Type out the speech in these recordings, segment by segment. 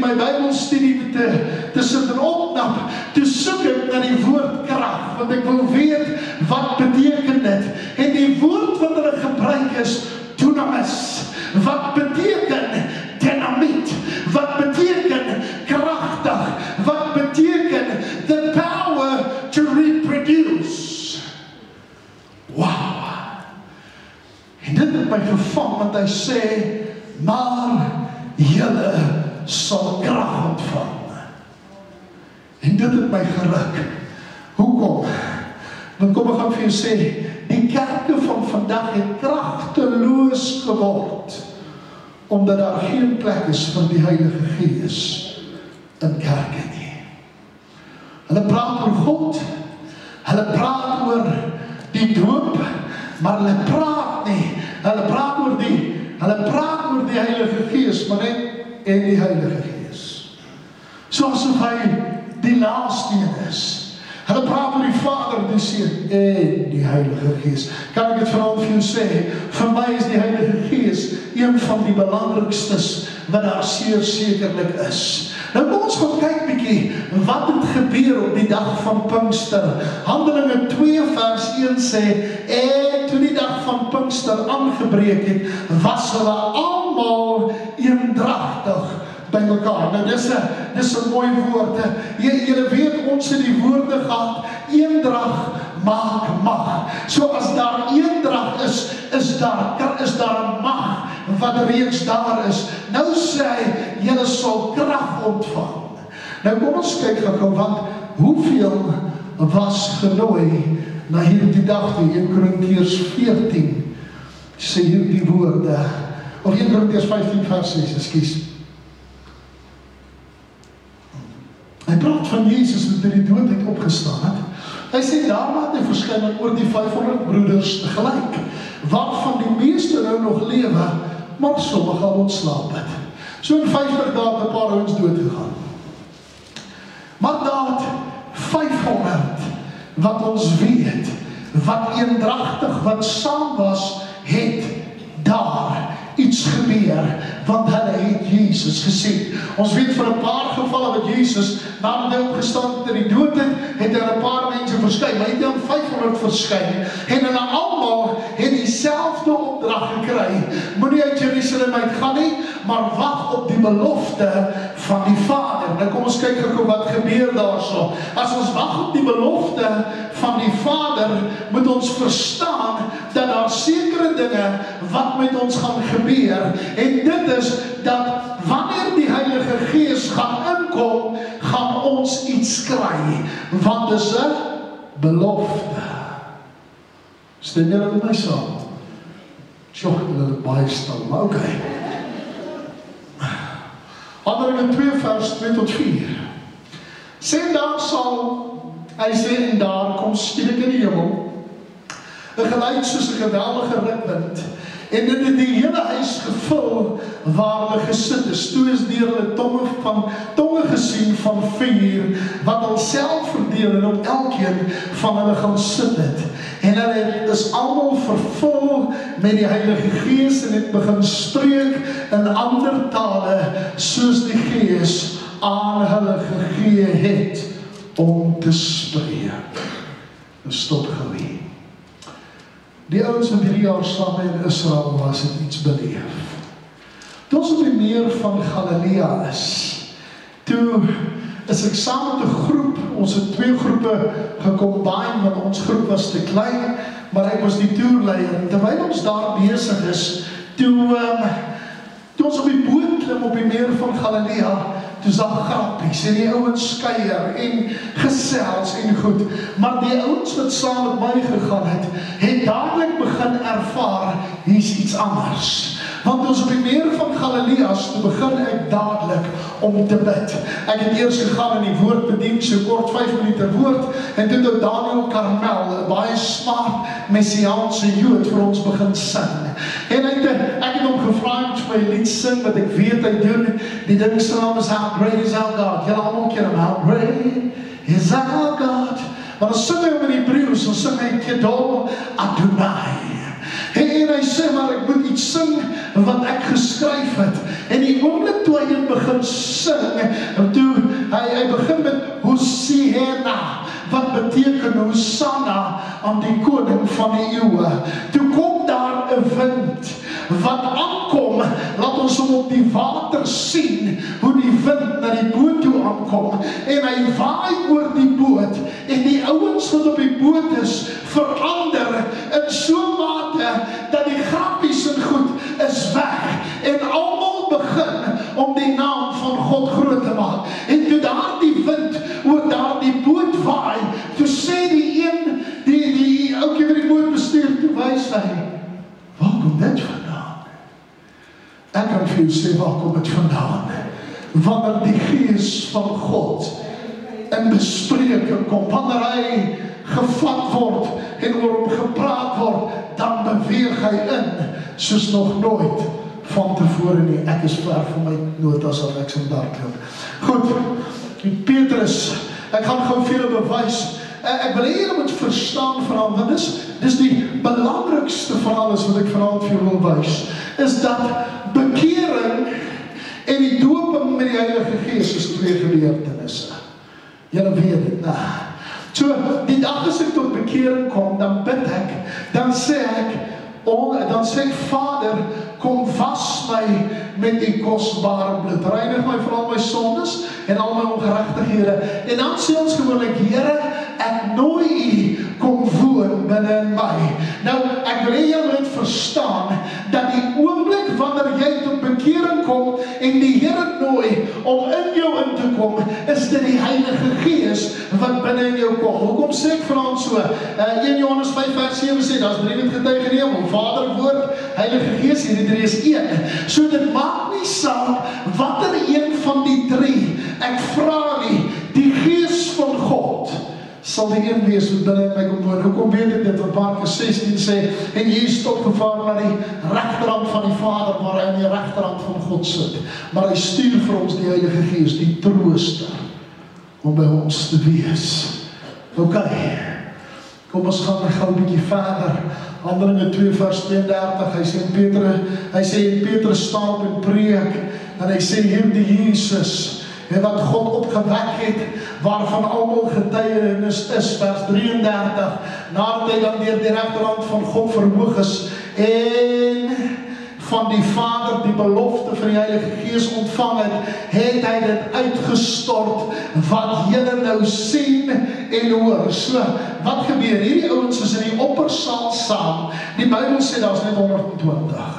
my Bybelstudie te sit en opknap, toe soek ek na die woord krag, want ek wil weet, wat beteken dit? En die woord wat hulle gebruik is, dunamis, wat beteken dynamiet, wat beteken kragtig, wat beteken the power to reproduce. Wow! En dit het my gevang, want hy sê, maar julle sal krag ontvang. En dit het my geruk. Hoekom? Dan kom ek gaan vir jou sê, die kerke van vandag het kragteloos geword, omdat daar geen plek is vir die Heilige Gees in kerke nie. Hulle praat oor God, hulle praat oor die doop, maar hulle praat nie, hulle praat oor die Heilige Gees, maar net en die Heilige Gees. Soos hy die laaste een is. Hulle praat oor die Vader, die Seun en die Heilige Gees. Kan ek dit vanavond vir jou sê, vir my is die Heilige Gees een van die belangrikstes wat daar zeer sekerlik is. Nou kom ons gaan kyk bietjie, wat het gebeur op die dag van Pinkster. Handelinge 2 vers 1 sê, en toe die dag van Pinkster aangebreek het, was hulle almal eendragtig by mekaar. Nou dis 'n mooi woord. Julle weet, ons het die woorde gehad, eendrag maak mag. So as daar eendrag is daar 'n mag wat reeds daar is. Nou sê hy, julle sal krag ontvang. Nou kom ons kyk gou, want hoeveel was genooi na hierdie dag toe? 1 Korintiërs 14 sê hierdie woorde, of 1 Korintiërs 15 vers 6, ekskuus. Hy praat van Jesus wat uit die dood het opgestaan het. Hy sê, daarna het hy verskyn aan oor die 500 broeders tegelijk, waarvan die meeste nou nog lewe, maar sommige al ontslaap het. So in 50 dae het 'n paar ouens dood gegaan. Maar daar het 500, wat ons weet, wat eendragtig, wat saam was, het daar iets gebeur, want hulle het Jesus gesien. Ons weet van 'n paar gevalle wat Jesus, nadat hy opgestaan het in die dood het hy 'n paar mense verskyn, maar hy het aan 500 verskyn, en hulle almal het dieselfde opdrag gekry. Moenie uit Jerusalem uitgaan nie, maar wag op die belofte van die Vader. Nou kom ons kyk gou wat gebeur daarso. As ons wag op die belofte van die Vader, moet ons verstaan dat daar sekere dinge wat met ons gaan gebeur, en dit is dat wanneer die Heilige Gees gaan inkom, gaan ons iets kry, want dit is 'n belofte. Stem julle met my saam? Tjoh, hulle baie stil, maar oké. Handelinge 2 vers 2 tot 4. Sê daar sal, hy sê, en daar kom skielik in die hemel 'n geluid soos 'n geweldige rukwind, en dit het die hele huis gevul waar hulle gesit is. Toe is deur hulle tonge gesien van vuur, wat alself verdeel en op elkeen van hulle gaan sit het. En hulle is almal vervul met die Heilige Gees en het begin spreek in ander tale, soos die Gees aan hulle gegee het om te spreek. Stop gou hier. Die ouens wat 3 jaar saam in Israel was, het iets beleef. Toe ons op die meer van Galilea is, toe is ek saam met 'n groep, ons het 2 groepe gecombine, want ons groep was te klein, maar ek was die toerleier. Terwyl ons daar besig is, toe ons op die boot klim op die meer van Galilea, toe daar grappies, en die ouens skeier, en gesels, en goed. Maar die ouens wat saam met my gegaan het dadelik begin ervaar, hier is iets anders. Want ons op die meer van Galileas, toe begin ek dadelik om te bid. Ek het eers gegaan in die woord bedien, so kort 5 minute woord, en toe het Daniel Karmel, 'n baie smart Messiaanse Jood, vir ons begin sing. En ek het hom gevra om vir my lied sing, wat ek weet hy doen. Die ding se naam is How Great Is Our God. Julle almal ken hom, How Great Is Our God. Maar dan sing hy hom in Hebreëus, dan sing hy Kedol Adonai. En hy sê, maar ek moet iets sing wat ek geskryf het. En die oomblik toe hy dit begin sing, toe hy begin met Hosiana, wat beteken Hosanna aan die koning van die eeuwe. Toe kom daar 'n wind wat aankom, laat ons hom op die water sien, hoe die wind na die boot toe aankom, en hy waai oor die boot, en die ouens wat op die boot is, verander in so mate, dat die grappies en goed is weg, en almal begin om die naam van God groot te maak, en toe daar die wind oor daar die boot waai, toe sê die een, die oukie wat die boot bestuur, toe wys hy, waar kom dit vandaan? Ek kan vir jou sê, waar kom dit vandaan? Wanneer die gees van God in bespreking kom, wanneer hy gevat word en oor hom gepraat word, dan beweeg hy in, soos nog nooit van tevore nie. Ek is ver van my notas al ek sal daar klop. Goed, Petrus, ek gaan gou vir julle bewys. Ek wil hê julle moet verstaan vanaand, want dis die belangrikste van alles wat ek vanaand vir julle wil wys, is dat bekering en die doping met die Heilige Gees is twee gebeurtenisse. Julle weet dit, So, die dag as ek tot bekering kom, dan bid ek, dan sê ek, Vader, kom was my met die kosbare bloed, reinig my van al my sondes en al my ongerechtighede, en dan sê ons gewoonlik, Here, ek nooi U, kom woon binne in my. Nou, ek wil hê julle moet verstaan, dat die oomblik wanneer jy tot bekering kom, en die Here nooi, om in jou in te kom, is dit die Heilige Gees, wat binne in jou kom. Hoekom sê ek vanaand so? 1 Johannes 5 vers 7 sê, daar is 3 wat getuig in die hemel, Vader, Woord, Heilige Gees, hierdie 3 is 1. So dit maak nie saak, watter een van die 3, ek vra nie, die Gees van God, sal die een wees wat binne in my kom woon. Hoekom weet ek dit? Want Markus 16 sê, en jy is opgevaar na die regterhand van die Vader, waar hy aan die regterhand van God sit. Maar hy stuur vir ons die Heilige Gees, die trooster, om by ons te wees. Ok, kom ons gaan gou 'n bietjie verder. Handelinge 2 vers 32, hy sê Petrus staan op en preek, en hy sê hierdie Jesus, wat God opgewek het, waarvan almal getuienis is, vers 33, nadat hy dan deur die regterhand van God verhoog is, en van die Vader die belofte van die Heilige Gees ontvang het hy dit uitgestort, wat julle nou sien en hoor. So, wat gebeur? Hierdie ouens is in die oppersaal saam, die Bybel sê daar is net 120.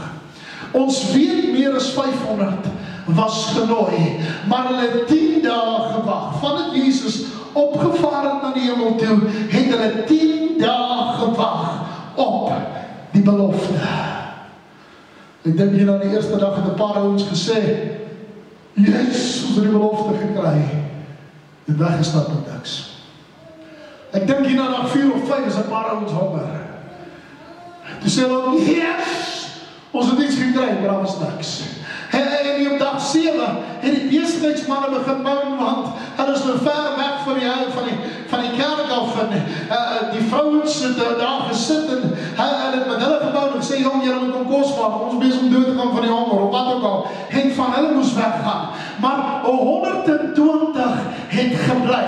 Ons weet meer as 500 was genooi, maar hulle het 10 dae gewag, vandat Jesus opgevaar het na die hemel toe, het hulle 10 dae gewag op die belofte. Ek dink hier na die eerste dag het 'n paar ouens gesê, yes, ons het die belofte gekry, en weggestap met niks. Ek dink hier na dag 4 of 5 is 'n paar ouens honger. Toe sê hulle, yes, ons het iets gekry, maar daar was niks. En op dag 7 het die besigheidsmanne begin bou, want hulle is nou ver weg van die kerk af, en die vrouens het daar gesit, en hulle het met hulle gebou, en gesê, jong, julle moet kom kos maak, ons besig om dood te gaan van die honger, of wat ook al, en van hulle moes weggaan, maar 120 het gebly,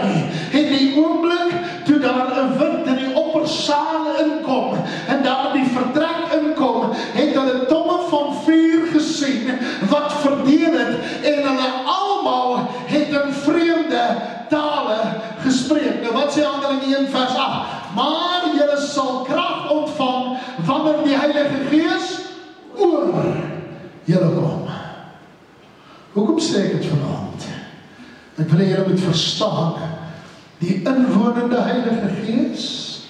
en die oomblik, toe daar 'n wind in die oppersaal inkom, en daar die vertrek inkom, het hulle tonge van vuur gesien, wat verdeel het, en hulle almal het in vreemde tale gespreek. Nou wat sê Handelinge 1 vers 8? Maar julle sal krag ontvang, wanneer die Heilige Gees oor julle kom. Hoekom sê ek dit vanaand? Ek wil hê julle moet verstaan, die inwonende Heilige Gees,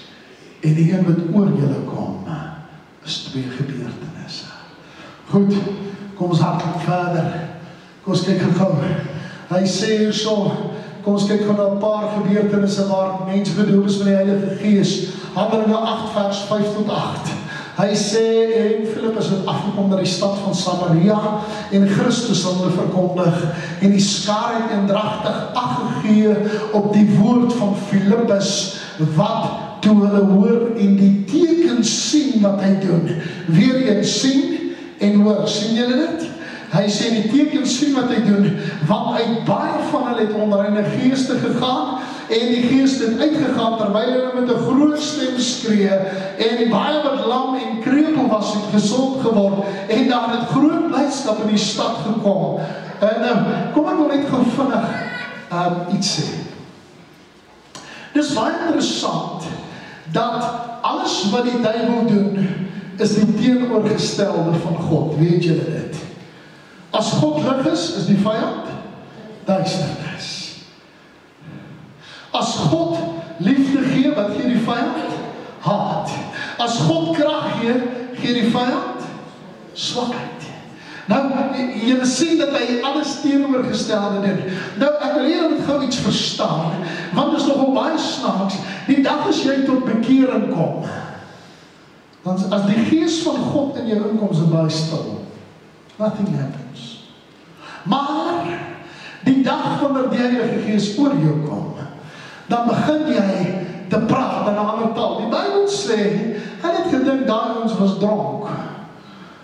en die een wat oor julle kom, is 2 gebeurtenisse. Goed, kom ons hartlik verder. Kom ons kyk gou. Hy sê hier so, kom ons kyk gou na 'n paar gebeurtenisse waar mense gedoop is met die Heilige Gees. Handelinge 8 vers 5 tot 8. Hy sê, en Filippus het afgekom na die stad van Samaria, en Christus sal hulle verkondig, en die skare het eendragtig ag gegee op die woord van Filippus, wat toe hulle hoor en die tekens sien wat hy doen. Weer eens sien en hoor. Sien julle dit? Hy sê die tekens sien wat hy doen, want uit baie van hulle het onreine geeste gegaan, en die geest het uitgegaan, terwyl hulle met 'n groot stem skree, en baie wat lam en krepeel was, het gesond geword, en daar het groot blydskap in die stad gekom. En kom ek wil net gou vinnig iets sê. Dis baie interessant, dat alles wat die duiwel doen, is die teenoorgestelde van God. Weet julle dit? As God lig is die vyand duisternis. As God liefde gee, wat gee die vyand? Haat. As God krag gee die vyand swakheid. Nou, julle sien dat hy alles teenoorgestelde doen. Nou, ek wil hier net gou iets verstaan, want dit is nogal baie snaaks. Die dag as jy tot bekering kom, dan as die gees van God in jou inkom, is dit baie stil. Nothing happens. Maar die dag wanneer die Heilige Gees oor jou kom, dan begin jy te praat in 'n ander taal. Die Bybel sê, hy het gedink daai ons was dronk.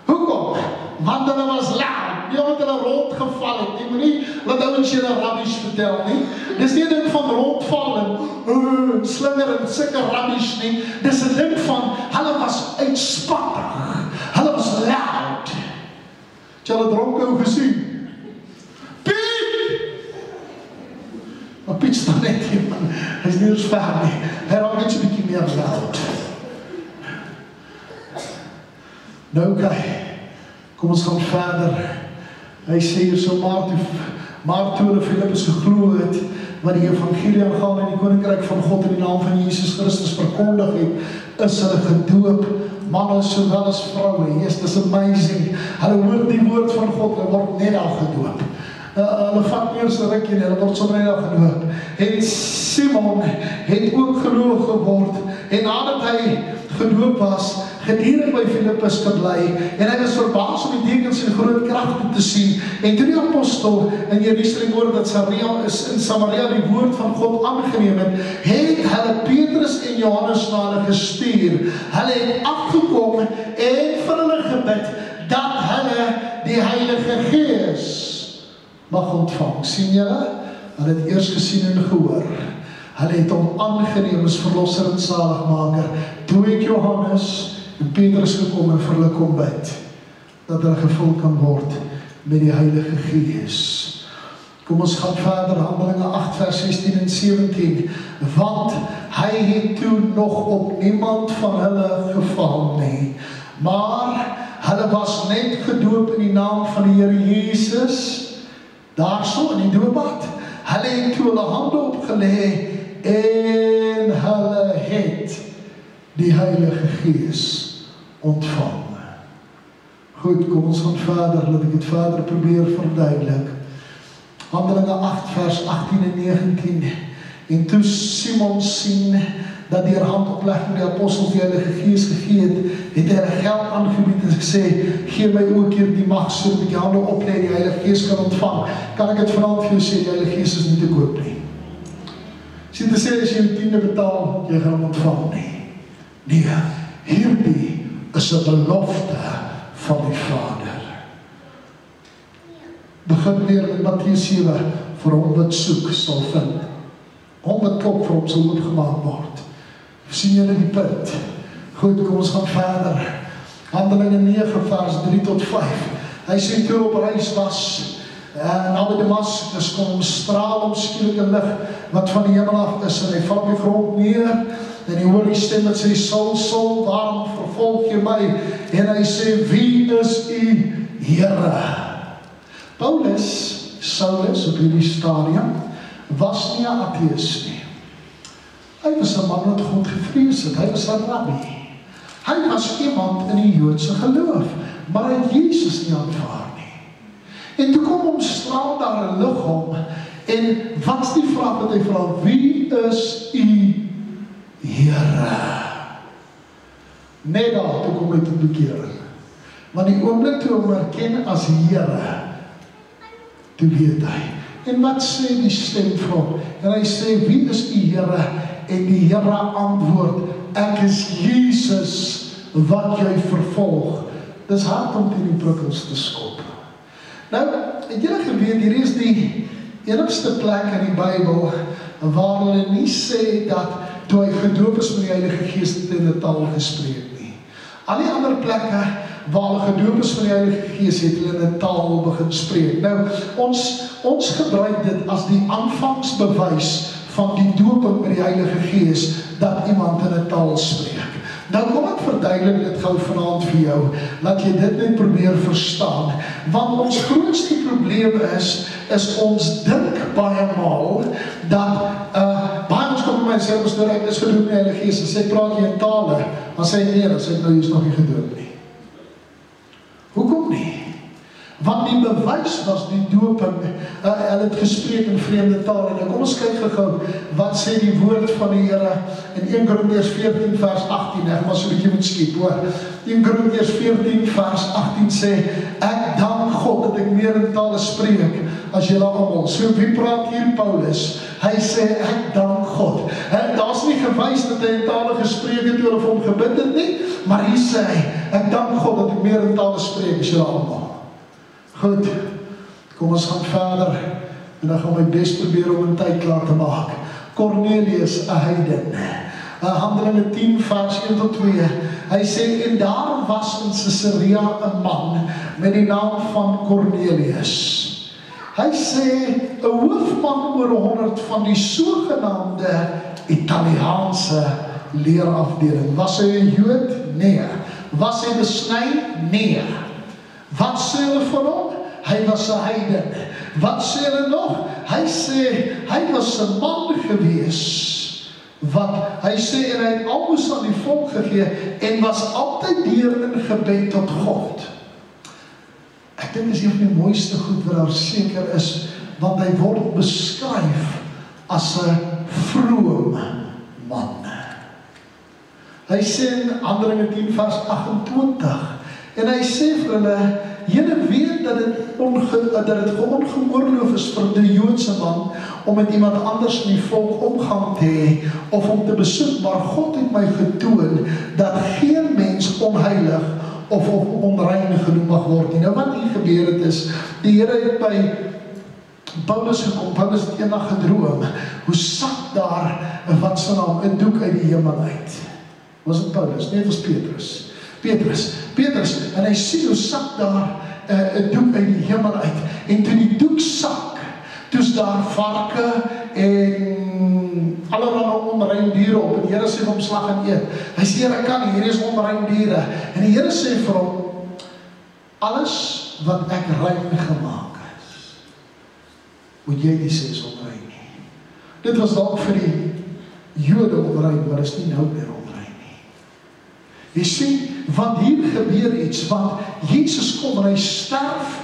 Hoekom? Want hulle was loud. Nie omdat hulle rondgeval het. Jy moet nie laat ouens julle rabbies vertel nie. Dis nie 'n ding van rondval en slinger en sulke rabbies nie. Dis 'n ding van hulle was uitspattig. Hulle was loud. Het jy hulle dronk ou gesien? Maar Piet staan net hier, man. Hy is nie ons ver nie. Hy raak net so 'n bietjie meer loud. Nou oké, kom ons gaan verder. Hy sê hier so, maar toe hulle Filippus geglo het, wat die evangelie aangaan in die koninkryk van God in die naam van Jesus Christus verkondig het, is hulle gedoop, manne sowel as vroue. Yes, dis amazing. Hulle hoor die woord van God, hulle word net al gedoop. Hulle vat eers 'n rukkie en hulle word sommer net al gedoop. En Simon het ook geloof geword, en nadat hy gedoop was, gedurig by Filippus gebly, en hy was verbaas om die tekens en groot kragte te sien. En toe die apostel in Jerusalem hoor dat in Samaria die woord van God aangeneem het hulle Petrus en Johannes na hulle gestuur. Hulle het afgekom en vir hulle gebid dat hulle die Heilige Gees mag ontvang. Sien julle? Hulle het eers gesien en gehoor. Hulle het hom aangeneem as verlosser en zaligmaker. Toe het Johannes en Petrus gekom en vir hulle kom bid, dat hulle gevul kan word met die Heilige Gees. Kom ons gaan verder, Handelinge 8 vers 16 en 17. Want hy het toe nog op niemand van hulle geval nie, maar hulle was net gedoop in die naam van die Here Jesus, daar so in die doopbad. Hulle het toe hulle hande opgelê en hulle het die Heilige Gees ontvang. Goed, kom ons gaan verder, laat ek het verder probeer verduidelik. Handelinge 8 vers 18 en 19. En toe Simon sien dat deur handoplegging die apostels die Heilige Gees gegee het hy hulle geld aangebied en gesê, gee my ook hier die mag so dat ek die hande oplê die Heilige Gees kan ontvang. Kan ek het vanaand vir jou sê, die Heilige Gees is nie te koop nie. Sien te sê, as jy 'n tiende betaal, jy gaan hom ontvang nie. Nee, hierdie is 'n belofte van die Vader. Begin weer met Mattheus 7, vir hom wat soek sal vind. Hom wat klop vir hom sal oopgemaak word. Sien julle die punt? Goed, kom ons gaan verder. Handelinge 9 vers 3 tot 5. Hy sê toe op reis was, naby Damaskus kom 'n straal om skielike lig wat van die hemel af is, en hy val op die grond neer, en hy hoor die stem wat sê, Saul, Saul, waarom vervolg jy my? En hy sê, wie is u Here? Saulus op hierdie stadium, was nie 'n ateïs nie. Hy was 'n man wat God gevrees het, hy was 'n rabbi. Hy was iemand in die Joodse geloof, maar hy het Jesus nie aanvaar nie. En toe kom hom straal daar 'n lig om, en wat is die vraag wat hy vra? Wie is u Here? Net daar, toe kom hy tot bekering. Want die oomblik toe hom erken as Here, toe weet hy. En wat sê die stem vir hom? En hy sê, wie is u Here? en die Here antwoord, ek is Jesus wat jy vervolg. Dis hard om teen die prikkels te skop. Nou, het julle geweet, hier is die enigste plek in die Bybel waar hulle nie sê dat toe hy gedoop is met die Heilige Gees het in 'n taal gespreek nie. Al die ander plekke waar hulle gedoop is met die Heilige Gees het hulle in 'n taal begin spreek. Nou, ons gebruik dit as die aanvangsbewys van die dooping met die Heilige Gees dat iemand in 'n taal spreek. Nou kom ek verduidelik dit gou vanaand vir jou, dat jy dit net probeer verstaan, want ons grootste probleem is ons dink baie maal, dat, baie ons kom by my sê, ons ek is gedoop met die Heilige Gees, en sê, praat jy in tale, dan sê nee, dan sê ek, nou, jy is nog nie gedoop nie. Hoekom nie? Want die bewys was die doping, hulle het gespreek in vreemde tale, en kom ons kyk gou, wat sê die woord van die Here in 1 Korintiërs 14 vers 18, ek maar so 'n bietjie moet skiep hoor. 1 Korintiërs 14 vers 18 sê, ek dank God dat ek meer in tale spreek as julle almal. So wie praat hier? Paulus. Hy sê, ek dank God. Daar's nie gewys dat hy in tale gespreek het, toe hulle vir hom gebid het nie, maar hier sê hy, ek dank God dat ek meer in tale spreek as julle almal. Goed, kom ons gaan verder, en dan gaan my best probeer om 'n tyd klaar te maak. Cornelius, 'n heiden, Handelinge 10 vers 1 tot 2, hy sê, en daar was in Caesarea 'n man, met die naam van Cornelius. Hy sê, 'n hoofman oor 100 van die sogenaamde Italiaanse leerafdeling. Was hy 'n Jood? Nee. Was hy besny? Nee. Wat sê hulle van hom? Hy was 'n heiden. Wat sê hulle nog? Hy sê, hy was 'n man gewees, hy sê, en hy het almoes aan die volk gegee, en was altyd deur in gebed tot God. Ek dink is een van die mooiste goed wat daar seker is, want hy word beskryf as 'n vroom man. Hy sê in Handelinge 10 vers 28, en hy sê vir hulle, julle weet dat dit ongeoorloof is vir die Joodse man om met iemand anders in die volk omgang te hê of om te besoek, maar God het my getoon dat geen mens onheilig of onrein genoem mag word nie. Nou wat hier gebeur het is, die Here het by Paulus gekom, Paulus het eendag gedroom, hoe sak daar, wat sy naam, 'n doek uit die hemel uit. Was het Paulus? Nee, het was Petrus, en hy sien hoe sak daar 'n doek uit die hemel uit, en toe die doek sak, toe's daar varke en allerlei onrein diere op, en die Here sê hom slag en eet. Hy sê, Here kan nie, hier is onrein diere, en die Here sê vir hom, alles wat ek rein gemaak is, moet jy nie sê is onrein nie. Dit was dalk vir die Jode onrein, maar is nie nou meer onrein. Jy sien, want hier gebeur iets, want Jesus kom en hy sterf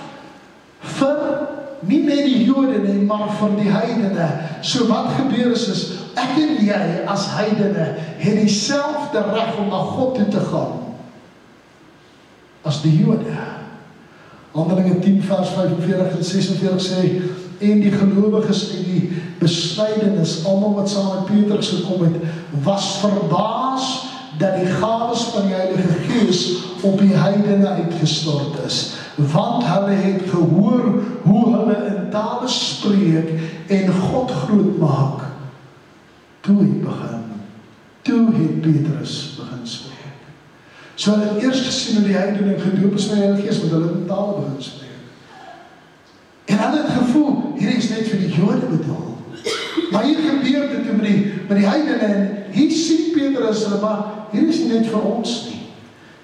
vir nie net die Jode nie, maar vir die heidene. So wat gebeur is, ek en jy as heidene het dieselfde reg om na God toe te gaan as die Jode. Handelinge 10 vers 45 en 46 sê, en die gelowiges en die besnydenis, almal wat saam met Petrus gekom het, was verbaas dat die gawes van die Heilige Gees op die heidene uitgestort is, want hulle het gehoor hoe hulle in tale spreek en God groot maak. Toe het Petrus begin spreek. So hulle het eers gesien hoe die heidene gedoop is met die Heilige Gees, want hulle in tale begin spreek. En hulle het gevoel, hier is net vir die Jode bedoel. Maar hier gebeur dit met die heidene, en hier sien Petrus hulle, maar hier is nie net vir ons nie.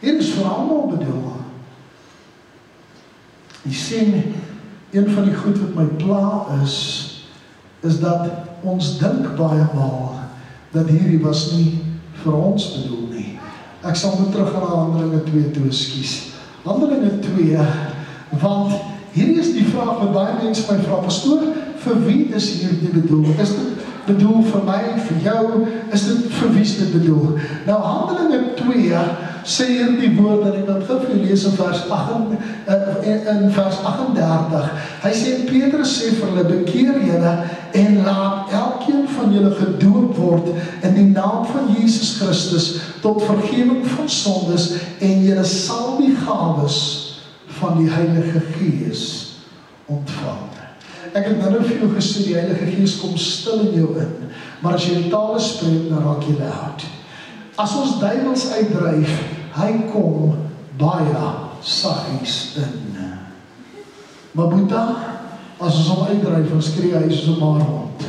Hier is vir almal bedoel. Jy sien, een van die goed wat my pla is dat ons dink baie maal, dat hierdie was nie vir ons bedoel nie. Ek sal moet terug aan Handelinge 2 toe, ekskuus. Handelinge 2, want hierdie is die vraag wat baie mense my vra, pastoor, vir wie is hierdie bedoel? Is dit bedoel vir my, vir jou? Is dit vir wie is dit bedoel? Nou Handelinge 2 sê hierdie woorde, en ek wil gou vir julle lees in vers 38. Hy sê, Petrus sê vir hulle, bekeer julle en laat elkeen van julle gedoop word in die naam van Jesus Christus tot vergewing van sondes, en julle sal die gawes van die Heilige Gees ontvang. Ek het nou vir jou gesê, die Heilige Gees kom stil in jou in, maar as jy in tale spreek, dan raak jy luid. As ons duivels uitdryf, hy kom baie saggies in. Maar Boeta, as ons hom uitdryf, dan skree hy soos 'n maar rond.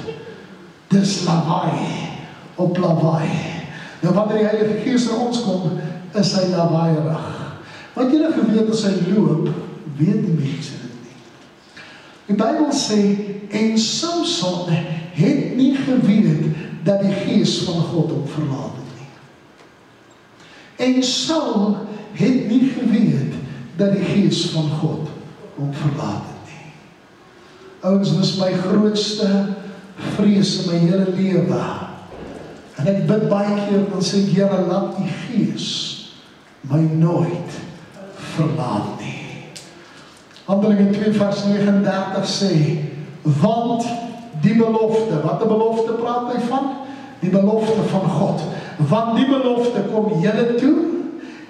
Dis lawaai op lawaai. Nou wanneer die Heilige Gees in ons kom, is hy lawaaierig. Want julle geweet as hy loop, weet die mense dit nie. Die Bybel sê, en Samson het nie geweet dat die Gees van God hom verlaat het nie. En Saul het nie geweet dat die Gees van God hom verlaat het nie. Ouens, dit is my grootste vrees in my hele lewe. En ek bid baie keer, dan sê ek, Here, laat die Gees my nooit verlaat nie. Handelinge 2 vers 39 sê, want die belofte, wat die belofte praat hy van? Die belofte van God. Want die belofte kom julle toe,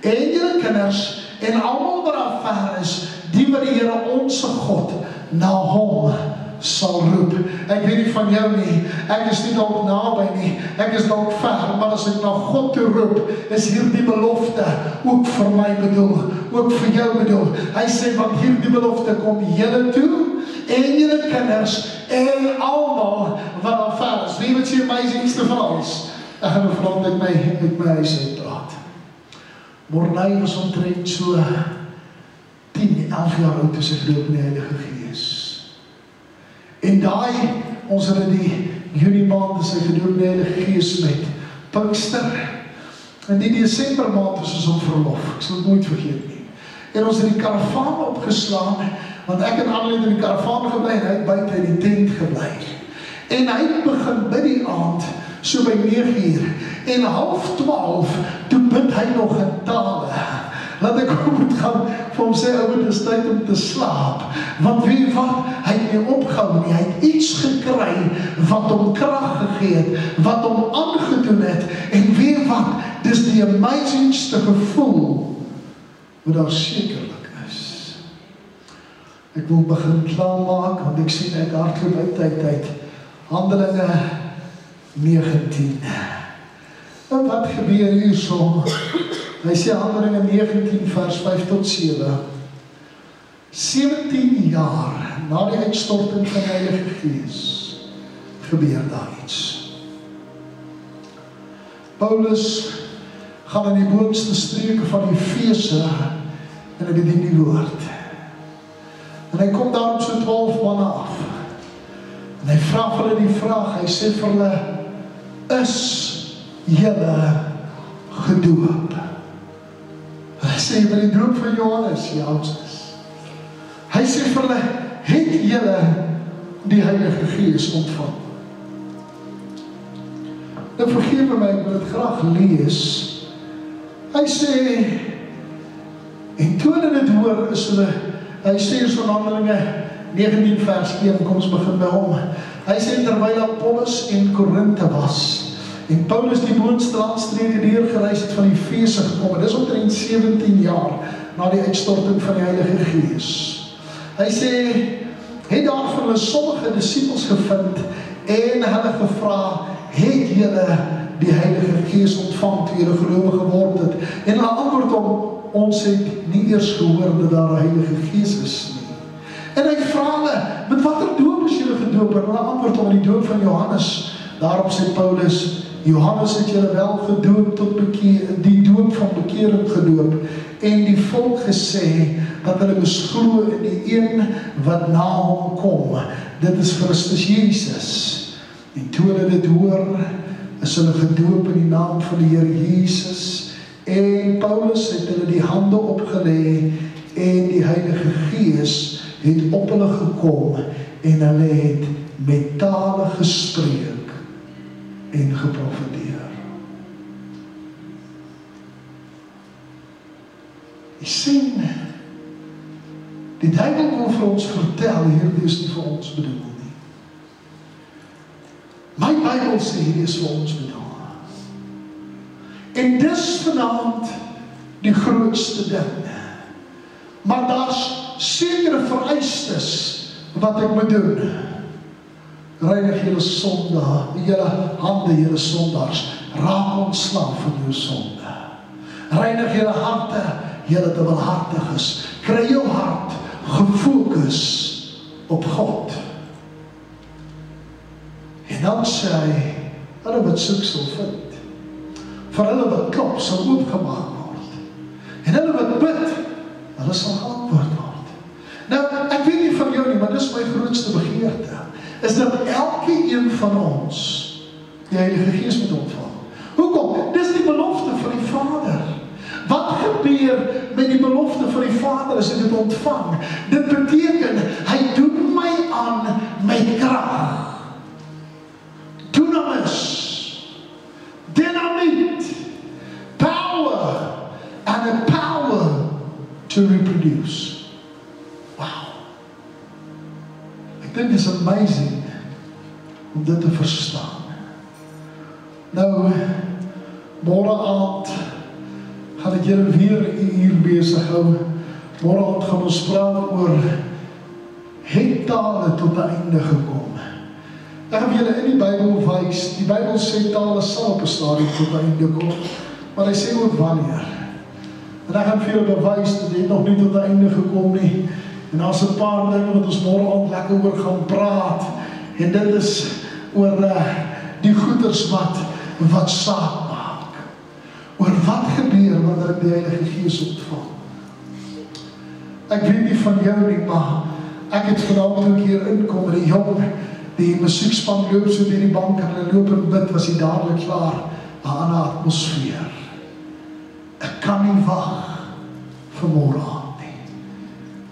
en julle kinders, en almal wat daar ver is, die wat die Here onse God na hom sal roep. Ek weet nie van jou nie, ek is nie dalk naby nie, ek is dalk ver, maar as ek na God toe roep, is hierdie belofte ook vir my bedoel, ook vir jou bedoel. Hy sê, want hierdie belofte kom julle toe, en julle kinders, en almal wat daar ver is. Wie wat sê amazingste van alles? Ek gaan vanaand met my huis uitpraat. Mornay was omtrent so 10, 11 jaar oud, toe sy gedoop in die Heilige Gees. En daai, ons het die Junie maand sy gedoop in die Heilige Gees met Pinkster. En die Desember maand was ons op verlof, ek sal het nooit vergeet nie. En ons het die karavaan opgeslaan, want ek en Annelied in die karavaan gebly, en hy het buite in die tent gebly. En hy het begin bid die aand, so by 9 uur, en 11:30, toe bid hy nog in tale. Laat ek moet gaan vir hom sê, ouwe, dit is tyd om te slaap. Want weet wat, hy het nie opgehou nie, hy het iets gekry, wat hom krag gegee het, wat hom aangedoen het, en weet wat, dis die amazingste gevoel, wat daar sekerlik is. Ek wil begin klaarmaak, want ek sien ek hardloop uit Handelinge 19. En wat gebeur hier so? Hy sê Handelinge 19 vers 5 tot 7. 17 jaar na die uitstorting van die Heilige Gees gebeur daar iets. Paulus gaan in die boonste streke van die Efese en hy bedien die woord. En hy kom daar op so 12 manne af. En hy vra vir hulle die vraag, hy sê vir hulle, is julle gedoop? Hy sê, by die doop van Johannes, ja, ons is. Hy sê vir hulle, het julle die Heilige Gees ontvang? Nou vergewe my, ek wil het graag lees. Hy sê, en toe hulle dit hoor, is hulle, hy sê so in Handelinge 19 vers 1, kom ons begin by hom. Hy sê, terwyl Apollos in Korinthe was, en Paulus die boonste landstreke deurgereis het van die Efese gekom, en dis omtrent 17 jaar na die uitstorting van die Heilige Gees. Hy sê, het daar van hulle sommige disciples gevind, en hulle gevra, het julle die Heilige Gees ontvang, toe julle gelowig geword het? En hulle antwoord hom, ons het nie eers gehoor dat daar 'n Heilige Gees is nie. En hy vra hulle, met watter doop is julle gedoop? En hulle antwoord hom, die doop van Johannes. Daarop sê Paulus, Johannes het julle wel gedoop tot die doop van bekering gedoop, en die volk gesê, dat hulle moes glo in die een wat na hom kom. Dit is Christus Jesus. En toe hulle dit hoor, is hulle gedoop in die naam van die Here Jesus. En Paulus het hulle die hande opgelê, en die Heilige Gees het op hulle gekom, en hulle het met tale gespreek, en geprofeteer. Jy sien, die duiwel wil vir ons vertel, hierdie is nie vir ons bedoel nie. My Bybel sê hierdie is vir ons bedoel. En dis vanaand die grootste ding. Maar daar's sekere vereistes wat ek moet doen. Reinig julle sonde, julle hande, julle sondaars, raak ontslaaf van jou sonde. Reinig julle harte, julle dubbelhartiges, kry jou hart gefokus op God. En dan sê hy, hulle wat soek sal vind. Vir hulle wat klop sal oopgemaak word. En hulle wat bid, hulle sal geantwoord word. Nou, ek weet nie van jou nie, maar dis my grootste begeerte, is dat elke een van ons die Heilige Gees moet ontvang. Hoekom? Dis die belofte van die Vader. Wat gebeur met die belofte van die Vader as hy dit ontvang? Dit beteken, hy doen my aan met krag. Dunamis, dynamiet, power, and a power to reproduce. Wow. Ek dink dit is amazing om dit te verstaan. Nou, môre aand gaan ek julle weer 'n uur besig hou. Môre aand gaan ons praat oor het tale tot 'n einde gekom. Ek gaan julle in die Bybel wys. Die Bybel sê tale sal op 'n stadium tot 'n einde kom, maar hy sê ook wanneer. En ek gaan vir julle bewys dat dit nog nie tot 'n einde gekom nie. En daar's 'n paar dinge wat ons môre aand lekker oor gaan praat. En dit is oor die goeders wat saak maak. Oor wat gebeur wanneer ek die Heilige Gees ontvang. Ek weet nie van jou nie, maar ek het vanaand toe ek hier inkom en die musiekspan loop so deur die bank en hulle loop en bid, was hy dadelik klaar, 'n ander atmosfeer. Ek kan nie wag vir môre aand nie.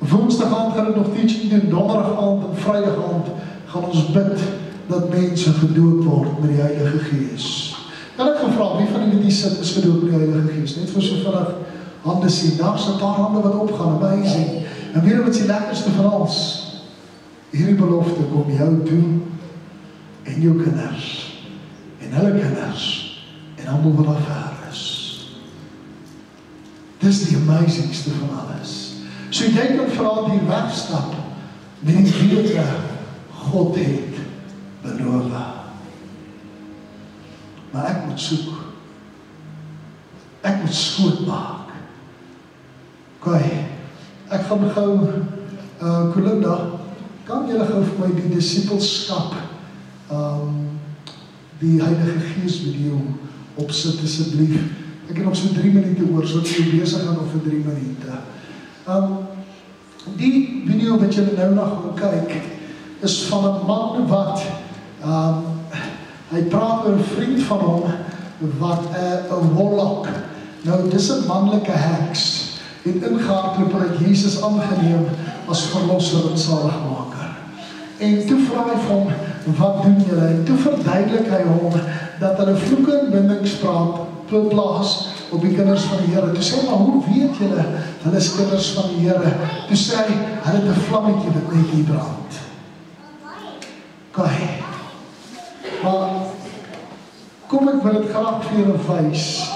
Woensdag aand gaan ek nog teaching doen, donderdag aand en vrydag aand gaan ons bid dat mense gedoop word met die Heilige Gees. Kan ek gevra, wie van julle die sit is gedoop met die Heilige Gees? Net vir so vinnig hande sien, daar's 'n paar hande wat opgaan, amazing. En weet jy wat die lekkerste van alles? Hierdie belofte kom jou toe, en jou kinders, en hulle kinders, en almal wat daar ver is. Dis die amazingste van alles. So jy kan vanaand hier wegstap, met die wete, God het beloof. Maar ek moet soek. Ek moet skoot maak. Kijk, ek gaan gou, Colinda, kan julle gou vir my die discipelskap, die Heilige Gees video opsit asseblief. Ek het nog so 3 minute oor, so ek besig gaan of vir 3 minute. Die video wat julle nou na gaan kyk, is van 'n man wat, hy praat oor 'n vriend van hom, wat 'n warlock, nou dis 'n manlike heks, het ingehardloop en Jesus aangeneem as verlosser en zaligmaker. En toe vra hy vir hom, wat doen julle? En toe verduidelik hy hom, dat hulle vloeke en bindingspraat plaas op die kinders van die Here. Toe sê hy, maar hoe weet julle, hulle is kinders van die Here? Toe sê hy, hulle het 'n vlammetje wat net hier brand. Kijk, maar kom ek wil het graag vir julle wys,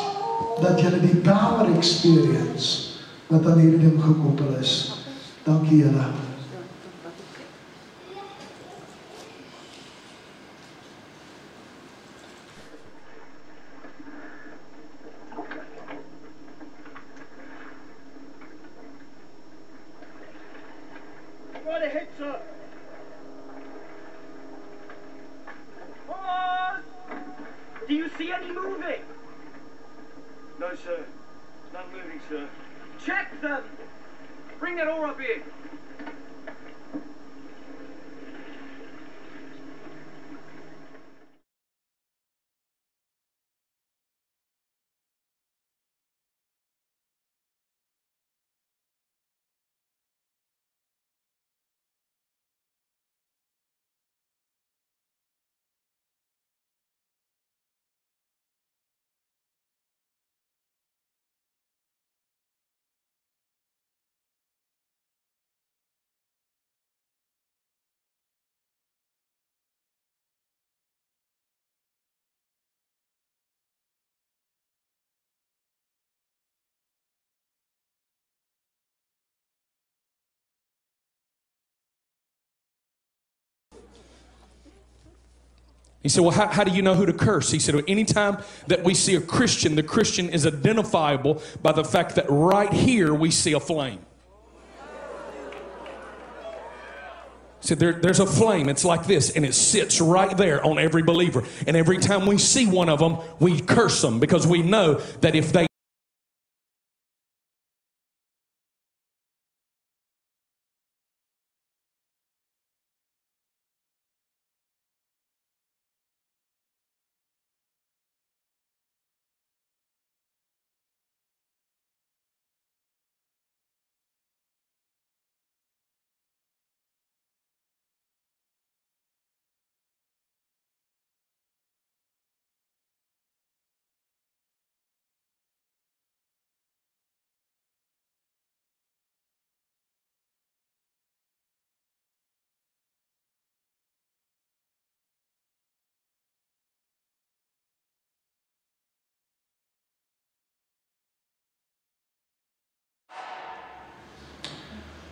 dat julle die power experience, wat aan hierdie ding gekoppel is. Dankie julle. Right ahead, sir. Pause! Do you see any moving? No, sir. It's not moving, sir. Check them! Bring that oar up here. He said, well, how do you know who to curse? He said, well, anytime that we see a Christian, the Christian is identifiable by the fact that right here we see a flame. He said, there's a flame. It's like this, and it sits right there on every believer. And every time we see one of them, we curse them because we know that if they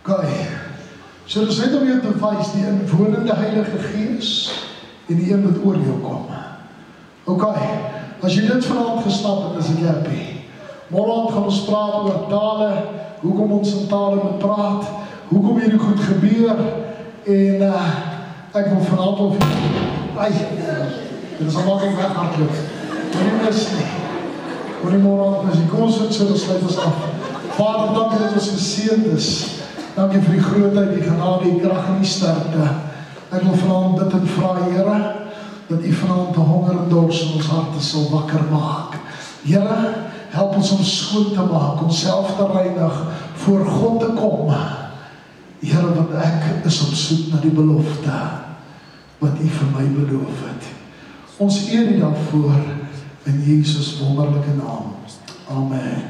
Okay, so dis net om jou te wys die inwonende Heilige Gees en die een wat oor jou kom. Okay, as jy dit vanaand gesnap het, is ek happy. Môre gaan ons praat oor tale, hoekom ons in tale moet praat, hoekom hierdie goed gebeur, en ek wil vanaand of dit is al makkelijk weghardloop. Maar nie mis nie. Maar die môre as jy kom sit, so dan sluit ons af. Vader, dankie dat ons geseënd is. Dankie vir die grootheid, die genade, die krag en die sterkte. Ek wil vanaand bid en vra, Here, dat U vanaand die honger en dors in ons harte sal wakker maak. Here, help ons om skoon te maak, om self te reinig, voor God te kom. Here, want ek is op soek na die belofte, wat U vir my beloof het. Ons eer U daarvoor, in Jesus wonderlike naam. Amen.